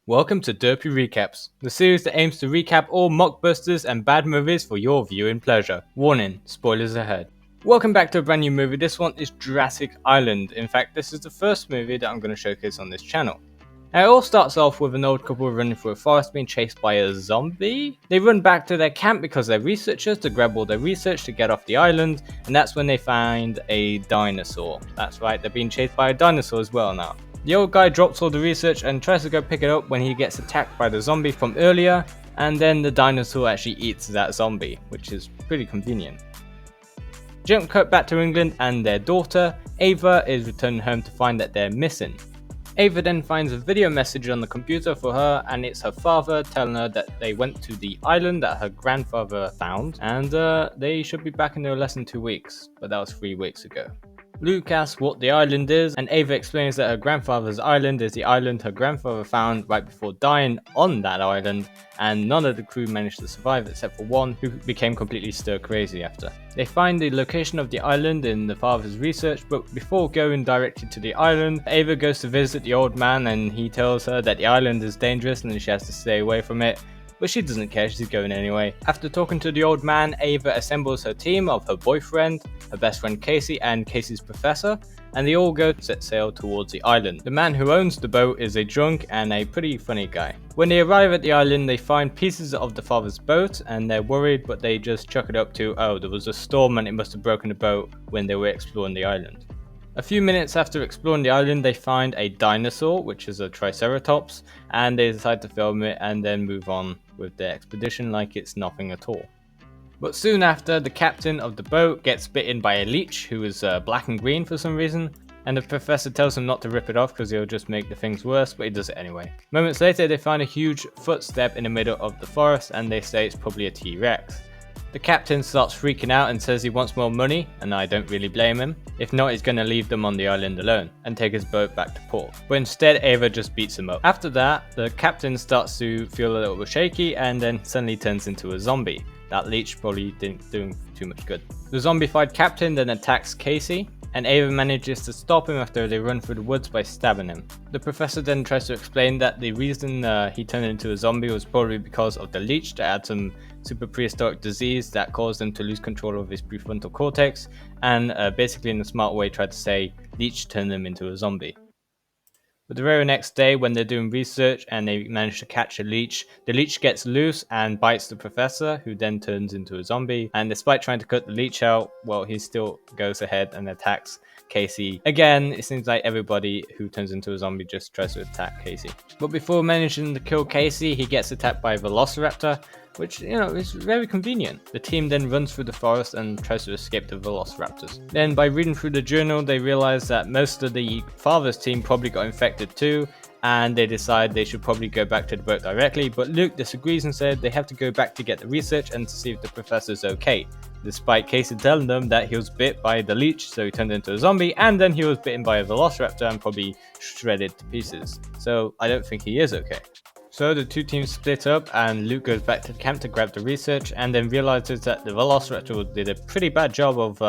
Welcome to Derpy Recaps, the series that aims to recap all mockbusters and bad movies for your viewing pleasure. Warning, spoilers ahead. Welcome back to a brand new movie. This one is Jurassic Island. In fact, this is the first movie that I'm going to showcase on this channel. Now, it all starts off with an old couple running through a forest being chased by a zombie. They run back to their camp because they're researchers to grab all their research to get off the island, and that's when they find a dinosaur. That's right, they're being chased by a dinosaur as well now. The old guy drops all the research and tries to go pick it up when he gets attacked by the zombie from earlier, and then the dinosaur actually eats that zombie, which is pretty convenient. Jump cut back to England, and their daughter, Ava, is returning home to find that they're missing. Ava then finds a video message on the computer for her, and it's her father telling her that they went to the island that her grandfather found, and they should be back in no less than 2 weeks, but that was 3 weeks ago. Luke asks what the island is, and Ava explains that her grandfather's island is the island her grandfather found right before dying on that island, and none of the crew managed to survive except for one who became completely stir crazy after. They find the location of the island in the father's research, but before going directly to the island, Ava goes to visit the old man and he tells her that the island is dangerous and she has to stay away from it. But she doesn't care, she's going anyway. After talking to the old man, Ava assembles her team of her boyfriend, her best friend Casey, and Casey's professor, and they all go to set sail towards the island. The man who owns the boat is a drunk and a pretty funny guy. When they arrive at the island, they find pieces of the father's boat, and they're worried, but they just chuck it up to, oh, there was a storm and it must have broken the boat when they were exploring the island. A few minutes after exploring the island, they find a dinosaur, which is a triceratops, and they decide to film it and then move on with their expedition like it's nothing at all. But soon after, the captain of the boat gets bitten by a leech who is black and green for some reason, and the professor tells him not to rip it off because he'll just make the things worse, but he does it anyway. Moments later, they find a huge footstep in the middle of the forest, and they say it's probably a T-Rex. The captain starts freaking out and says he wants more money, and I don't really blame him. If not, he's going to leave them on the island alone and take his boat back to port. But instead, Ava just beats him up. After that, the captain starts to feel a little bit shaky and then suddenly turns into a zombie. That leech probably didn't do too much good. The zombified captain then attacks Casey, and Ava manages to stop him after they run through the woods by stabbing him. The professor then tries to explain that the reason he turned into a zombie was probably because of the leech that had some super prehistoric disease that caused him to lose control of his prefrontal cortex, and basically in a smart way tried to say leech turned him into a zombie. But the very next day, when they're doing research and they manage to catch a leech, the leech gets loose and bites the professor, who then turns into a zombie. And despite trying to cut the leech out, well, he still goes ahead and attacks Casey. Again, it seems like everybody who turns into a zombie just tries to attack Casey. But before managing to kill Casey, he gets attacked by a velociraptor, which, is very convenient. The team then runs through the forest and tries to escape the velociraptors. Then by reading through the journal, they realize that most of the father's team probably got infected too, and they decide they should probably go back to the boat directly, but Luke disagrees and said they have to go back to get the research and to see if the professor's okay. Despite Casey telling them that he was bit by the leech, so he turned into a zombie, and then he was bitten by a velociraptor and probably shredded to pieces. So I don't think he is okay. So the two teams split up, and Luke goes back to the camp to grab the research, and then realizes that the velociraptor did a pretty bad job of,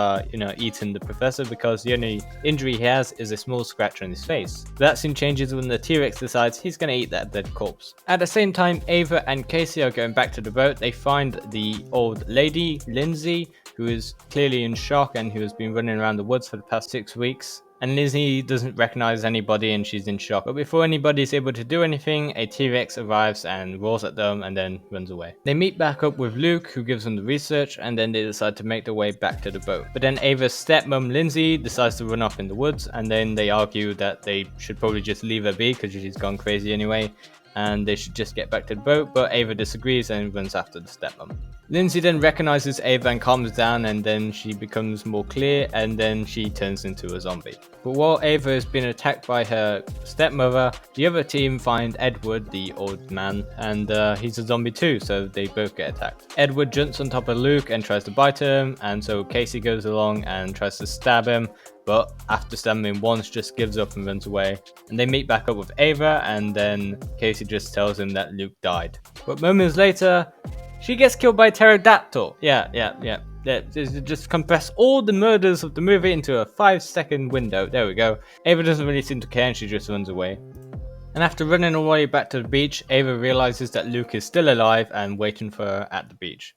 eating the professor, because the only injury he has is a small scratch on his face. That scene changes when the T-Rex decides he's gonna eat that dead corpse. At the same time, Ava and Casey are going back to the boat. They find the old lady, Lindsay, who is clearly in shock and who has been running around the woods for the past 6 weeks. And Lizzie doesn't recognize anybody and she's in shock. But before anybody is able to do anything, a T-Rex arrives and roars at them and then runs away. They meet back up with Luke, who gives them the research, and then they decide to make their way back to the boat. But then Ava's stepmom, Lindsay, decides to run off in the woods, and then they argue that they should probably just leave her be because she's gone crazy anyway, and they should just get back to the boat, but Ava disagrees and runs after the stepmom. Lindsay then recognizes Ava and calms down, and then she becomes more clear, and then she turns into a zombie. But while Ava has been attacked by her stepmother, the other team find Edward, the old man, and he's a zombie too, so they both get attacked. Edward jumps on top of Luke and tries to bite him, and so Casey goes along and tries to stab him, but after stabbing him once, just gives up and runs away. And they meet back up with Ava, and then Casey just tells him that Luke died. But moments later, she gets killed by a pterodactyl. Yeah. Just compress all the murders of the movie into a 5-second window. There we go. Ava doesn't really seem to care and she just runs away. And after running all the way back to the beach, Ava realizes that Luke is still alive and waiting for her at the beach.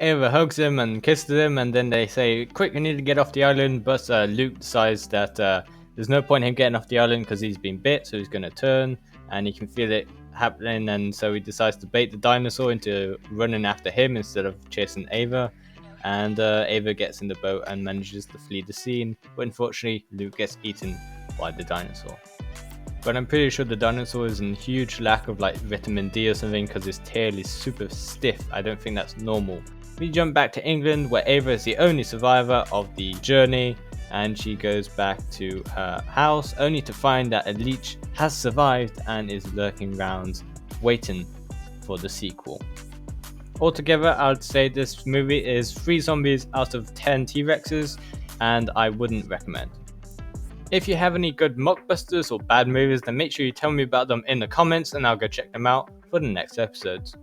Ava hugs him and kisses him, and then they say, quick, we need to get off the island, but Luke decides that there's no point in him getting off the island because he's been bit, so he's going to turn, and he can feel it happening, and so he decides to bait the dinosaur into running after him instead of chasing Ava, and Ava gets in the boat and manages to flee the scene, but unfortunately Luke gets eaten by the dinosaur. But I'm pretty sure the dinosaur is in huge lack of like vitamin D or something because his tail is super stiff. I don't think that's normal. We jump back to England where Ava is the only survivor of the journey, and she goes back to her house only to find that a leech has survived and is lurking around waiting for the sequel. Altogether, I'd say this movie is 3 zombies out of 10 T-Rexes, and I wouldn't recommend. If you have any good mockbusters or bad movies, then make sure you tell me about them in the comments and I'll go check them out for the next episodes.